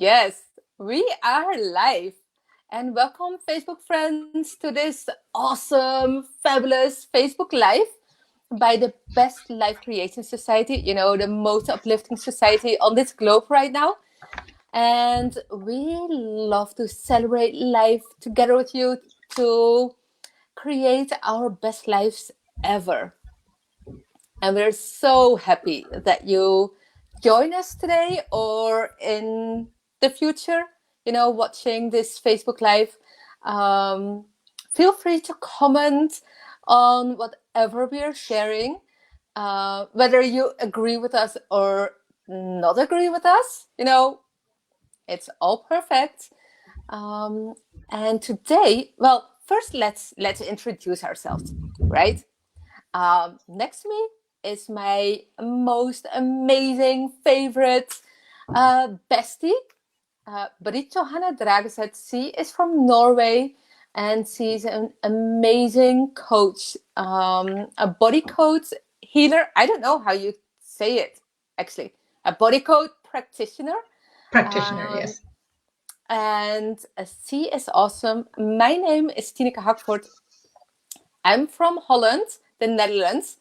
Yes, we are live. And welcome, Facebook friends, to this awesome, fabulous Facebook Live by the Best Life Creation Society, the most uplifting society on this globe right now. And we love to celebrate life together with you to create our best lives ever. And we're so happy that you join us today or in the future, watching this Facebook Live. Um, Feel free to comment on whatever we are sharing, whether you agree with us or not agree with us. It's all perfect. Um, and today, well, first let's introduce ourselves, right? Next to me is my most amazing favorite bestie, Britt Johanna Drageset. She is from Norway and she's an amazing coach, a body coach healer. I don't know how you say it, actually. A body coach practitioner. Practitioner, Um, yes. and she is awesome. My name is Tineke Hakvoort. I'm from Holland, the Netherlands,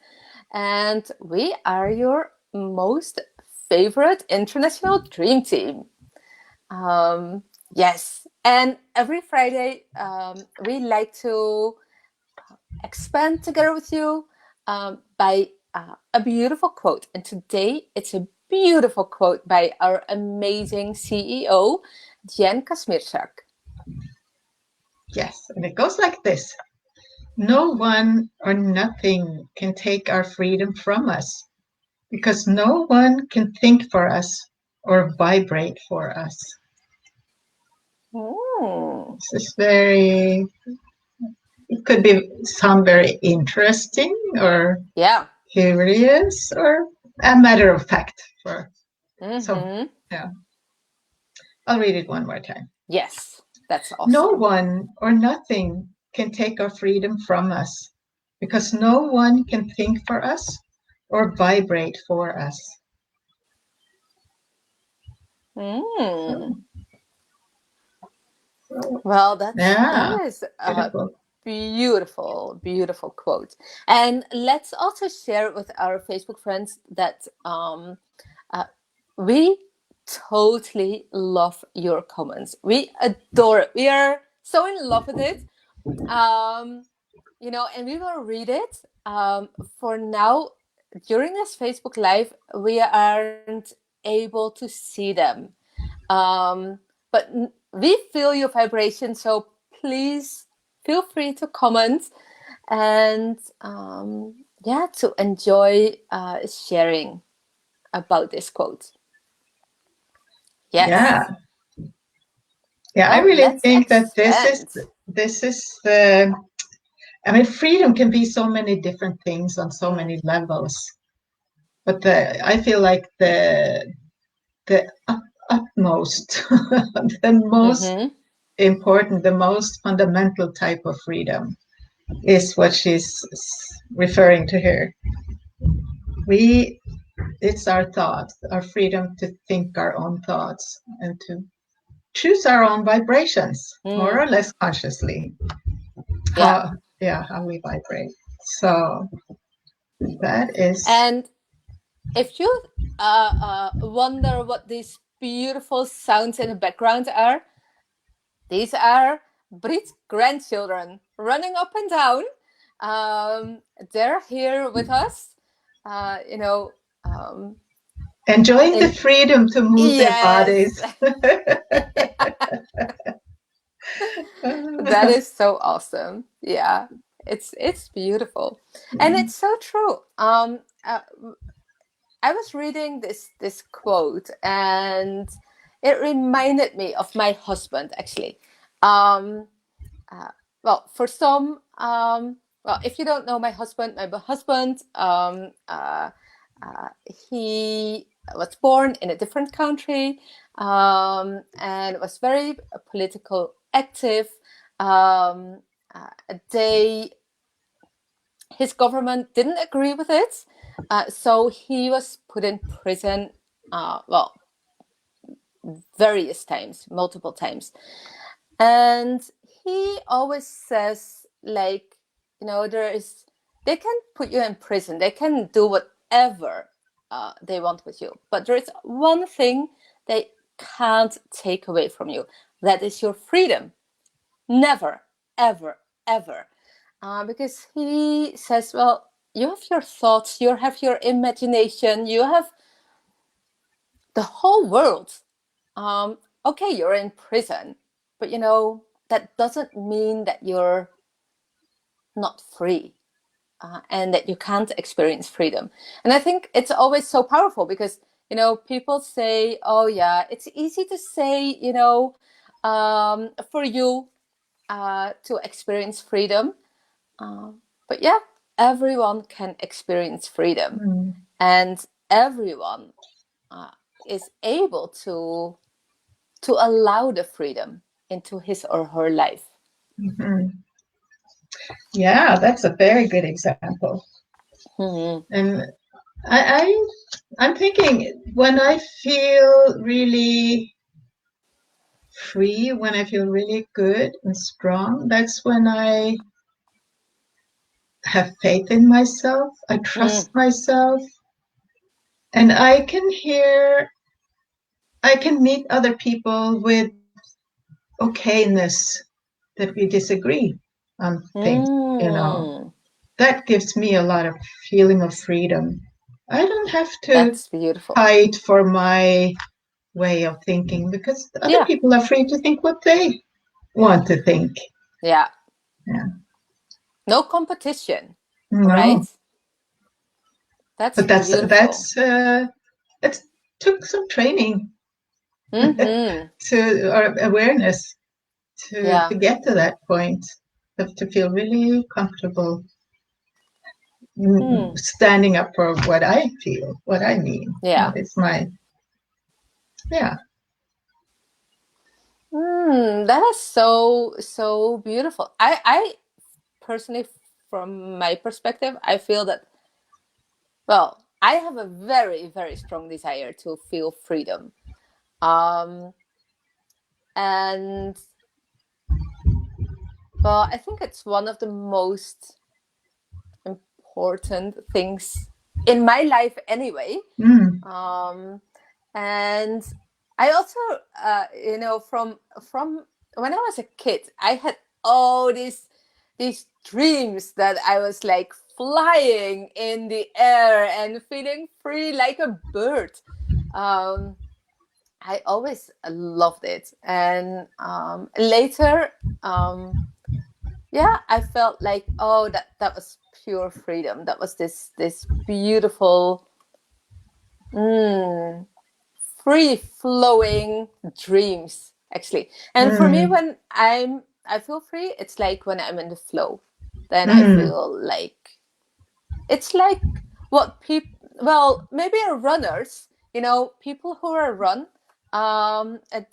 and we are your most favorite international dream team. Yes, and every Friday we like to expand together with you by a beautiful quote. And today it's a beautiful quote by our amazing CEO, Jen Kazmierczak. Yes. And it goes like this. No one or nothing can take our freedom from us because no one can think for us or vibrate for us. Mm. This is very, it could be sound very interesting or Yeah. curious or a matter of fact. So, Mm-hmm. yeah, I'll read it one more time. Yes, that's No awesome. one or nothing can take our freedom from us because no one can think for us or vibrate for us. Mm. So, so, Well, that yeah, is a beautiful. beautiful, beautiful quote. And let's also share with our Facebook friends that uh, we totally love your comments. We adore it. We are so in love with it. Um, and we will read it. For now, during this Facebook Live, we aren't able to see them. But we feel your vibration, so please feel free to comment and yeah, to enjoy sharing about this quote. Yeah, Yes. yeah. I Well, really let's think that expand. this is the. I mean, freedom can be so many different things on so Mm. many levels, but I feel like the utmost, the most Mm-hmm. important, the most fundamental type of freedom is what she's referring to here. We, it's our thoughts, our freedom to think our own thoughts and to choose our own vibrations, more Mm. or less consciously. Yeah. How we vibrate. So that is, And if you wonder what these beautiful sounds in the background are, these are Brit's grandchildren running up and down. They're here with us. You know, enjoying the and freedom to move their yes, bodies. that is so awesome. Yeah, it's beautiful, and it's so true. I was reading this quote, and it reminded me of my husband actually. Um, uh, well, for some, well, if you don't know my husband, he was born in a different country and was very political active. Um, they His government didn't agree with it, so he was put in prison. Well, various times, multiple times. And he always says, like, they can put you in prison, they can do whatever they want with you, but there is one thing they can't take away from you. That is your freedom. Never, ever, ever. Because he says, well, you have your thoughts, you have your imagination, you have the whole world. Okay, you're in prison, but that doesn't mean that you're not free, and that you can't experience freedom. And I think it's always so powerful because, people say, oh yeah, it's easy to say, for you to experience freedom. But yeah, everyone can experience freedom, and everyone is able to allow the freedom into his or her life. Yeah, that's a very good example. And I I'm thinking when I feel really free, when I feel really good and strong, that's when I have faith in myself. I trust myself, and I can meet other people with okayness that we disagree on things. That gives me a lot of feeling of freedom. I don't have to That's beautiful. fight for my way of thinking because other Yeah. people are free to think what they want to think. Yeah. Yeah. No competition, No, right? That's but beautiful. it took some training Mm-hmm. to or awareness to Yeah. get to that point of to feel really comfortable standing up for what I feel, what I mean, Yeah. what is my yeah. That is so, so beautiful. I personally, from my perspective, I feel that, well, I have a very, very strong desire to feel freedom. Um, and, well, I think it's one of the most important things in my life anyway. Mm. Um, and I also, from when I was a kid, I had all these dreams that I was like flying in the air and feeling free like a bird. Um, I always loved it, and later, yeah, I felt like, oh, that was pure freedom. That was this beautiful, free flowing dreams, actually. And for me, Mm. when I feel free, it's like when I'm in the flow. Then I Mm. feel like it's like what people, well, maybe runners, people who are run,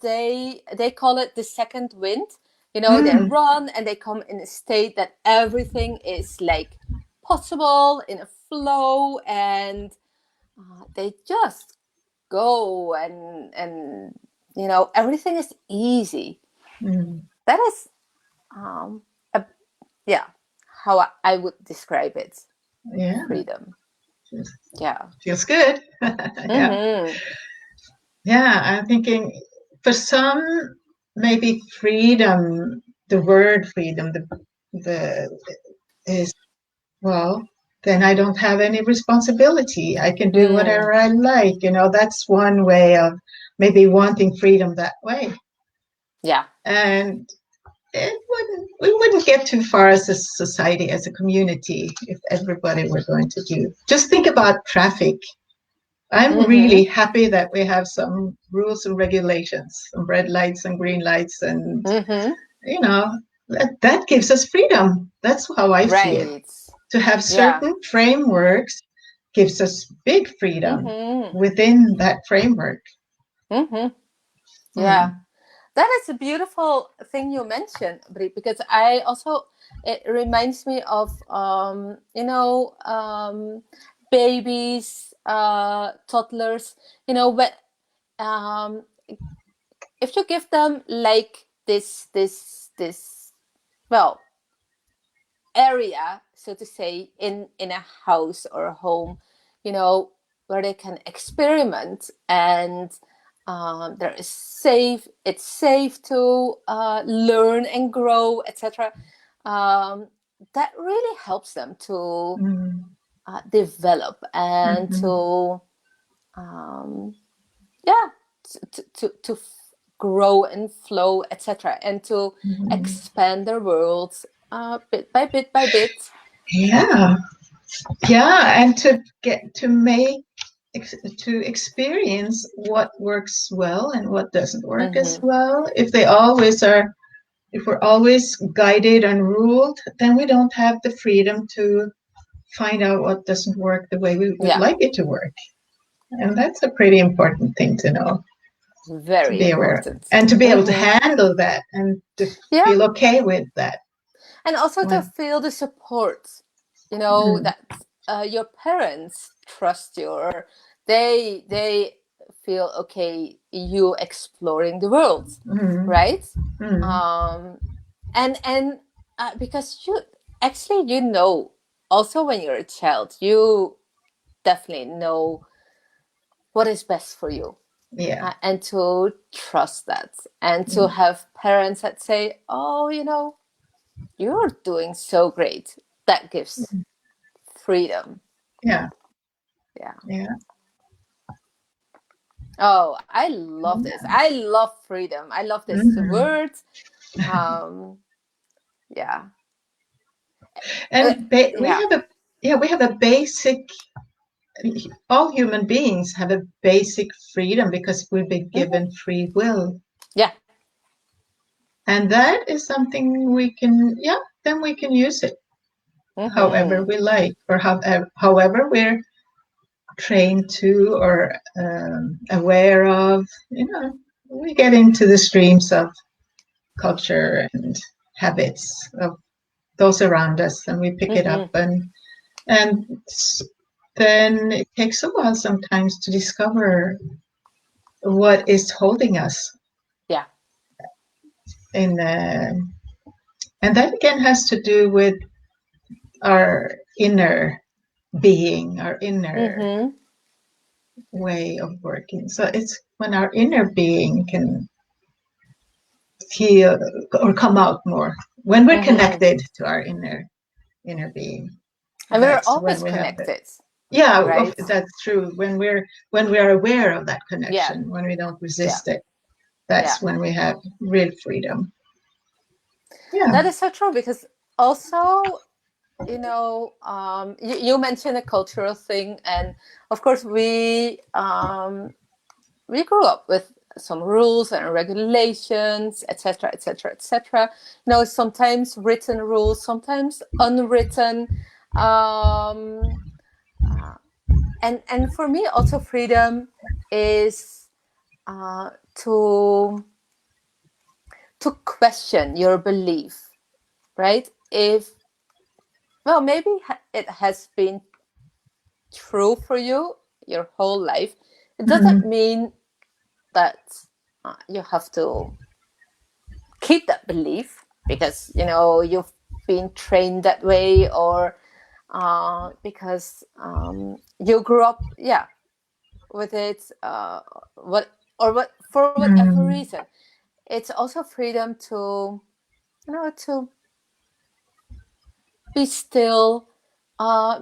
they call it the second wind. They Mm. run and they come in a state that everything is like possible in a flow, and they just go, and everything is easy. Mm. That is, um a, yeah, how I would describe it. Yeah, Freedom. feels, Yeah. feels good. Yeah. Mm-hmm. Yeah, I'm thinking for some, maybe freedom, the word freedom, the is well, then I don't have any responsibility. I can do Mm. whatever I like. That's one way of maybe wanting freedom that way. Yeah. And we wouldn't get too far as a society, as a community, if everybody were going to do. Just think about traffic. I'm Mm-hmm. really happy that we have some rules and regulations, some red lights and green lights, and Mm-hmm. you know that gives us freedom. That's how I see it. Right. To have Yeah. certain frameworks gives us big freedom Mm-hmm. within that framework. Mm-hmm. Yeah. Hmm. That is a beautiful thing you mentioned, Brie, because I also, it reminds me of, babies, toddlers, when, um, if you give them like this well area, so to say, in a house or a home, you know, where they can experiment, and there is safe, it's safe to learn and grow, etc. That really helps them to develop and Mhm. to yeah, to grow and flow, etc., and to Mhm. expand their worlds bit by bit by bit. Yeah, yeah, and to get to make to experience what works well and what doesn't work as Mm-hmm. well. If they always are, if we're always guided and ruled, then we don't have the freedom to find out what doesn't work the way we would Yeah, like it to work. And that's a pretty important thing to know, to very be aware of, important. and to be able to Mm-hmm. handle that and to Yeah, feel okay with that. and also to When, feel the support, you know, mm, that your parents trust you, or they feel okay you exploring the world, mm, right? mm, um and because you actually, you know, also when you're a child, you definitely know what is best for you, yeah. and to trust that, and to Mm, have parents that say, oh, you know, you're doing so great. That gives mm, freedom. yeah. Yeah. Yeah. Oh, I love this. I love freedom. I love this Mhm. word. Um, yeah. Uh, And we yeah. have a, yeah, we have a basic, all human beings have a basic freedom because we've been Hmm. given free will. Yeah. And that is something we can, yeah, then we can use it however Hmm. we like, or however we're trained to, or aware of. You know, we get into the streams of culture and habits of those around us, and we pick it up, Hmm. and then it takes a while sometimes to discover what is holding us Yeah. in, and that again has to do with our inner being, our inner Hmm. way of working. So it's when our inner being can feel or come out more, when we're Hmm. connected to our inner being. And we're That's when always we have the, connected, yeah, right? that's true. When we are aware of that Yeah. connection, when we don't Yeah. resist it, Yeah. that's when we have real freedom. Yeah. That is so true, because also, you know, you mentioned a cultural thing, and of course we grew up with some rules and regulations, etc., etc., etc. You know, sometimes written rules, sometimes unwritten. Um, uh, and for me, also freedom is uh, to to question your belief, right? If, well, maybe it has been true for you your whole life, it doesn't Mm, mean that you have to keep that belief because, you know, you've been trained that way, or because you grew up, yeah, with it, what for whatever mm, reason. It's also freedom to, you know, to be still,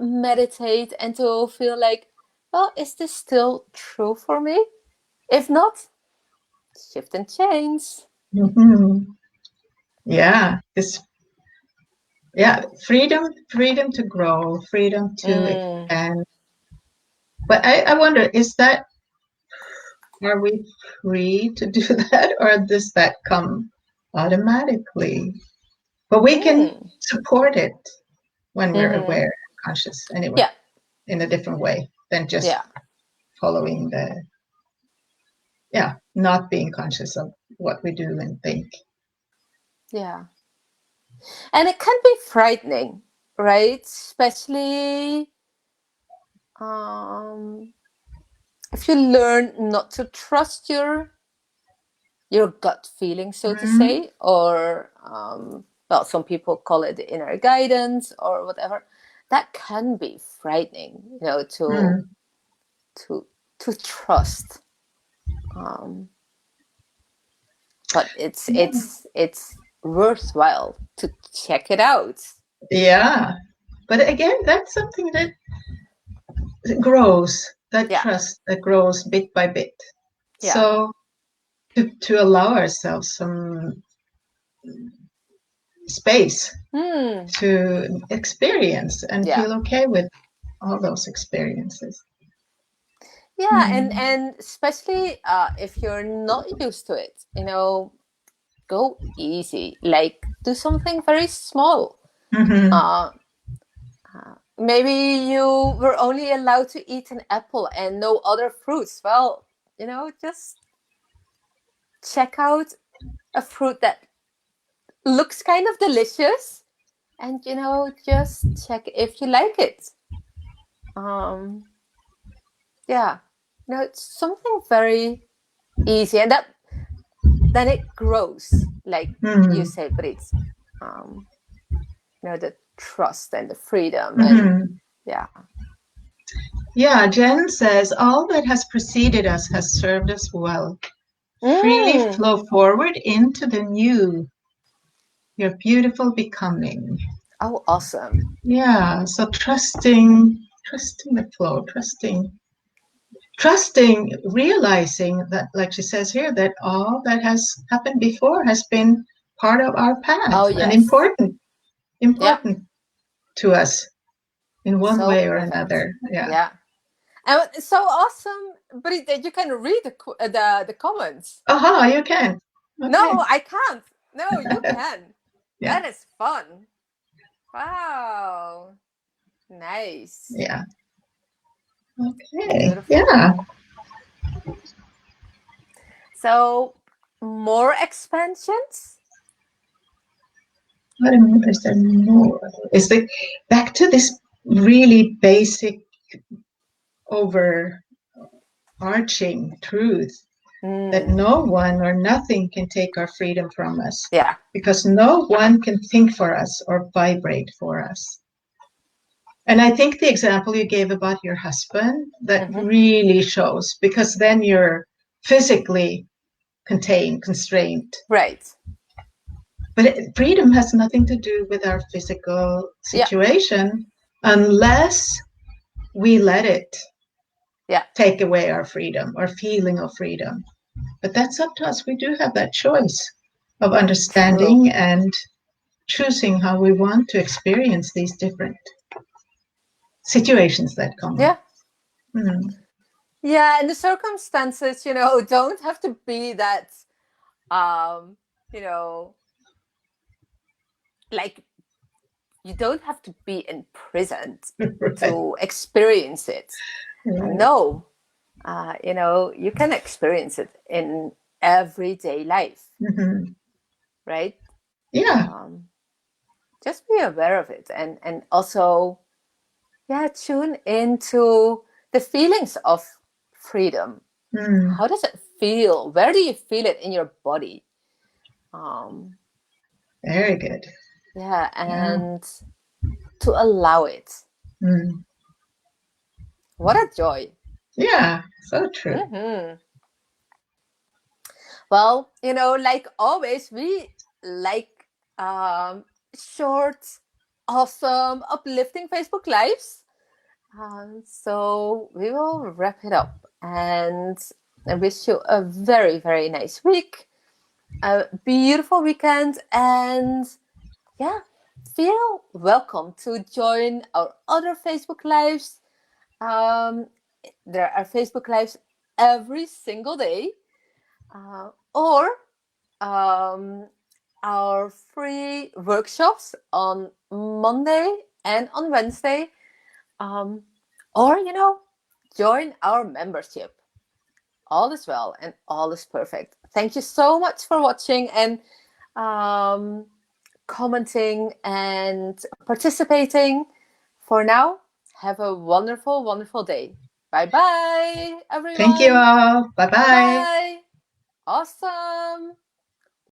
meditate, and to feel like, well, is this still true for me? If not, shift and change. mhm. Yeah. This, yeah, freedom to grow, freedom to Mm. expand. But I wonder, is that, are we free to do that, or does that come automatically? But we can Mm. support it when we're Mm-hmm. aware and conscious anyway, Yeah. in a different way than just Yeah. following the, yeah, not being conscious of what we do and think. Yeah. And it can be frightening, right? Especially um, if you learn not to trust your your gut feeling, so to Mm, say, or well, some people call it the inner guidance or whatever. That can be frightening, mm. to to trust. Um, but it's worthwhile to check it out. Yeah. But again, that's something that grows, that Yeah, trust that grows bit by bit. yeah, So to allow ourselves some space hmm, to experience and yeah, feel okay with all those experiences. yeah, Mm. and especially if you're not used to it, go easy. Like do something very small. Hmm. Uh, Maybe you were only allowed to eat an apple and no other fruits. Well, just check out a fruit that looks kind of delicious and just check if you like it. Um, yeah, it's something very easy, and that then it grows, like you Hmm. say, but it's um, the trust and the freedom, and Hmm. yeah. Yeah, Jen says all that has preceded us has served us well. Freely Mm. flow forward into the new, your beautiful becoming. Oh, awesome. Yeah, so trusting the flow, trusting, realizing that, like she says here, that all that has happened before has been part of our path Oh, and yes. Yeah, important to us in one so way or perfect. another. Yeah. Yeah, and it's so awesome, but that you can read the comments. Aha, you can. Okay. No, I can't. No, you can. Yeah. That is fun. Wow. Nice. Yeah. Okay. Beautiful. Yeah. So, more expansions? Is there more? Is the back to this really basic overarching truth that Mm, no one or nothing can take our freedom from us yeah. because no one can think for us or vibrate for us. And I think the example you gave about your husband that Hmm. really shows because then you're physically contained, constrained. Right. But freedom has nothing to do with our physical Yeah. situation unless we let it Yeah. take away our freedom or feeling of freedom. But that's up to us. We do have that choice of True. understanding and choosing how we want to experience these different situations that come up. Yeah. Mm. Yeah. And the circumstances, don't have to be that, um, you know, like you don't have to be imprisoned Right. to experience it. Right. No, you can experience it in everyday life, Mm-hmm. right? Yeah. Um, just be aware of it, and also, yeah, tune into the feelings of freedom. Mm. How does it feel? Where do you feel it in your body? Um, Very good. yeah, Yeah. and to allow it. Mm. What a joy. Yeah. So true. Hmm. Well, like always, we like short, awesome, uplifting Facebook Lives. So we will wrap it up, and I wish you a very, very nice week, a beautiful weekend, and yeah, feel welcome to join our other Facebook Lives. Um, there are Facebook Lives every single day, or um, our free workshops on Monday and on Wednesday, um, or join our membership. All is well and all is perfect. Thank you so much for watching and um, commenting and participating. For now, have a wonderful, wonderful day. Bye bye, Thank you everyone. all. Bye Bye bye. bye. Awesome.